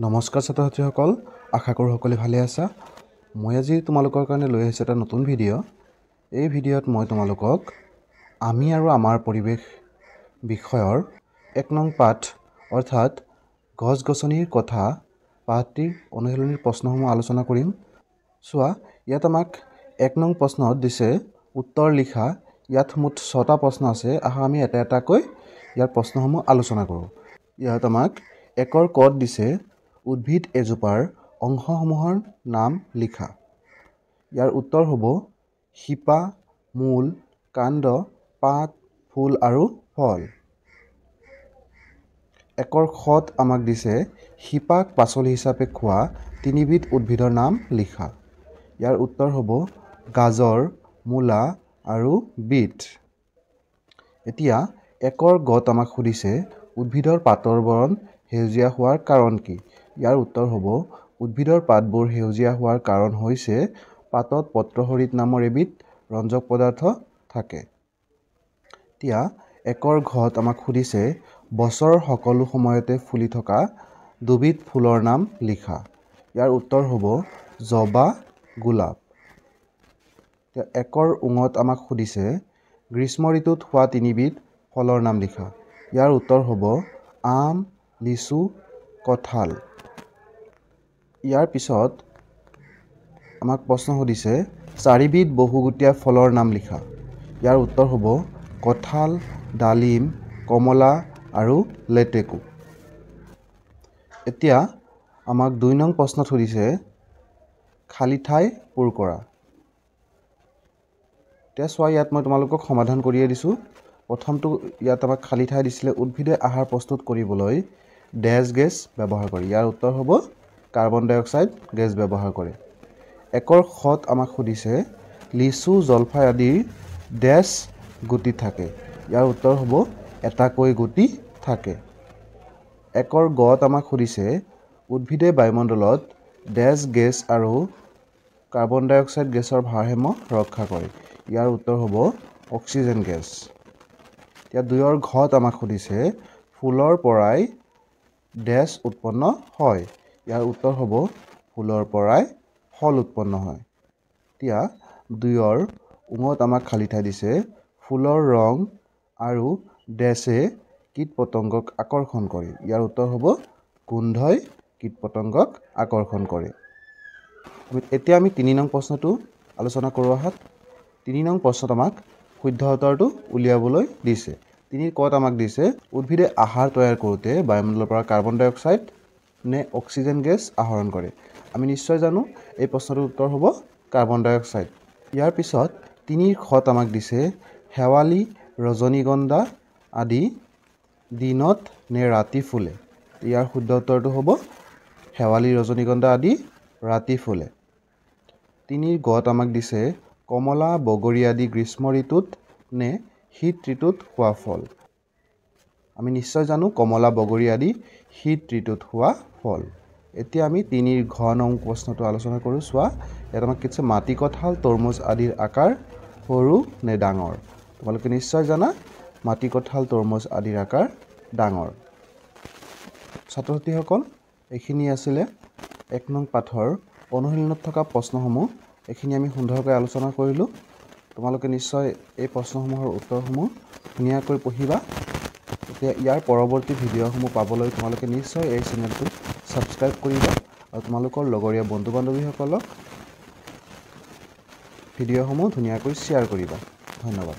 নমস্কাৰ ছাত্ৰ-ছাত্ৰীসকল, আশা কৰোঁ সকলোৱে ভালে আছা। মই আজি তোমালোকৰ কাৰণে লৈ আহিছোঁ এটা নতুন ভিডিঅ'। এই ভিডিঅ'ত মই তোমালোকক আমি আৰু আমাৰ পৰিৱেশ বিষয়ৰ ১ নং পাঠ অৰ্থাৎ গছ-গছনিৰ কথা পাঠটিৰ অনুশীলনীৰ প্ৰশ্নসমূহ আলোচনা কৰিম। চোৱা, ইয়াত আমাক ১ নং প্ৰশ্নত দিছে উত্তৰ লিখা। ইয়াত মুঠ ৬টা প্ৰশ্ন আছে। আহা আমি এটা এটাকৈ ইয়াৰ প্ৰশ্নসমূহ আলোচনা কৰোঁ। ইয়াত আমাক ১ৰ কত দিছে উদ্ভিদ এজোপাৰ অংশসমূহৰ নাম লিখা। ইয়াৰ উত্তৰ হ'ব শিপা, মূল, কাণ্ড, পাত, ফুল আৰু ফল। ১ৰ খত আমাক দিছে শিপাক পাচলি হিচাপে খোৱা ৩বিধ উদ্ভিদৰ নাম লিখা। ইয়াৰ উত্তৰ হ'ব গাজৰ, মূলা আৰু বিট। এতিয়া ১ৰ গত আমাক সুধিছে উদ্ভিদৰ পাতৰ বৰণ সেউজীয়া হোৱাৰ কাৰণ কি? ইয়াৰ উত্তৰ হ'ব উদ্ভিদৰ পাতবোৰ সেউজীয়া হোৱাৰ কাৰণ হৈছে পাতত পত্ৰহৰিত নামৰ এবিধ ৰঞ্জক পদাৰ্থ থাকে। এতিয়া ১ৰ ঘত আমাক সুধিছে বছৰৰ সকলো সময়তে ফুলি থকা দুবিধ ফুলৰ নাম লিখা। ইয়াৰ উত্তৰ হ'ব জবা, গোলাপ। এতিয়া ১ৰ উঙত আমাক সুধিছে গ্ৰীষ্ম ঋতুত হোৱা ৩বিধ ফলৰ নাম লিখা। ইয়াৰ উত্তৰ হ'ব আম, লিচু, কঁঠাল। ইয়াৰ পিছত আমাক প্ৰশ্ন সুধিছে ৪বিধ বহুগুটীয়া ফলৰ নাম লিখা। ইয়াৰ উত্তৰ হ'ব কঁঠাল, ডালিম, কমলা আৰু লেটেকু। এতিয়া আমাক ২ নং প্ৰশ্নত সুধিছে খালী ঠাই পূৰ কৰা। এতিয়া চোৱা, ইয়াত মই তোমালোকক সমাধান কৰিয়ে দিছোঁ। প্ৰথমটো ইয়াত আমাক খালী ঠাই দিছিলে উদ্ভিদে আহাৰ প্ৰস্তুত কৰিবলৈ ডেছ গেছ ব্যৱহাৰ কৰে। ইয়াৰ উত্তৰ হ'ব কাৰ্বন ডাই অক্সাইড গেছ ব্যৱহাৰ কৰে। ১ৰ খত আমাক সুধিছে লিচু, জলফাই আদিৰ ডেছ গুটি থাকে। ইয়াৰ উত্তৰ হ'ব এটাকৈ গুটি থাকে। ১ৰ গত আমাক সুধিছে উদ্ভিদে বায়ুমণ্ডলত ডেছ গেছ আৰু কাৰ্বন ডাই অক্সাইড গেছৰ ভাৰসাম্য ৰক্ষা কৰে। ইয়াৰ উত্তৰ হ'ব অক্সিজেন গেছ। এতিয়া ২ৰ ঘত আমাক সুধিছে ফুলৰ পৰাই ডেছ উৎপন্ন হয়। ইয়াৰ উত্তৰ হ'ব ফুলৰ পৰাই ফল উৎপন্ন হয়। এতিয়া ২ৰ উঙত আমাক খালী ঠাই দিছে ফুলৰ ৰং আৰু ডেছে কীট পতংগক আকৰ্ষণ কৰে। ইয়াৰ উত্তৰ হ'ব গোন্ধই কীট পতংগক আকৰ্ষণ কৰে। এতিয়া আমি ৩ নং প্ৰশ্নটো আলোচনা কৰোঁ আহাত। ৩ নং প্ৰশ্নত আমাক শুদ্ধ উত্তৰটো উলিয়াবলৈ দিছে। ৩ৰ কত আমাক দিছে উদ্ভিদে আহাৰ তৈয়াৰ কৰোঁতে বায়ুমণ্ডলৰ পৰা কাৰ্বন ডাই অক্সাইড নে অক্সিজেন গেছ আহৰণ কৰে। আমি নিশ্চয় জানো এই প্ৰশ্নটোৰ উত্তৰ হ'ব কাৰ্বন ডাই অক্সাইড। ইয়াৰ পিছত ৩ৰ খত আমাক দিছে শেৱালি, ৰজনীগন্ধা আদি দিনত নে ৰাতি ফুলে। ইয়াৰ শুদ্ধ উত্তৰটো হ'ব শেৱালি, ৰজনীগন্ধা আদি ৰাতি ফুলে। ৩ৰ গত আমাক দিছে কমলা, বগৰী আদি গ্ৰীষ্ম ঋতুত নে শীত ঋতুত হোৱা ফল। আমি নিশ্চয় জানো কমলা, বগৰী আদি শীত ঋতুত হোৱা ফল। এতিয়া আমি ৩ৰ ঘ নং প্ৰশ্নটো আলোচনা কৰোঁ। চোৱা, ইয়াত আমাক কিছু মাটি কঁঠাল, তৰমুজ আদিৰ আকাৰ সৰু নে ডাঙৰ। তোমালোকে নিশ্চয় জানা মাটি কঁঠাল, তৰমুজ আদিৰ আকাৰ ডাঙৰ। ছাত্ৰ-ছাত্ৰীসকল, এইখিনি আছিলে ১ নং পাঠৰ অনুশীলনত থকা প্ৰশ্নসমূহ। এইখিনি আমি সুন্দৰকৈ আলোচনা কৰিলোঁ। তোমালোকে নিশ্চয় এই প্ৰশ্নসমূহৰ উত্তৰসমূহ ধুনীয়াকৈ পঢ়িবা। এতিয়া ইয়াৰ পৰৱৰ্তী ভিডিঅ'সমূহ পাবলৈ তোমালোকে নিশ্চয় এই চেনেলটো ছাবস্ক্ৰাইব কৰিবা আৰু তোমালোকৰ লগৰীয়া বন্ধু বান্ধৱীসকলক ভিডিঅ'সমূহ ধুনীয়াকৈ শ্বেয়াৰ কৰিবা। ধন্যবাদ।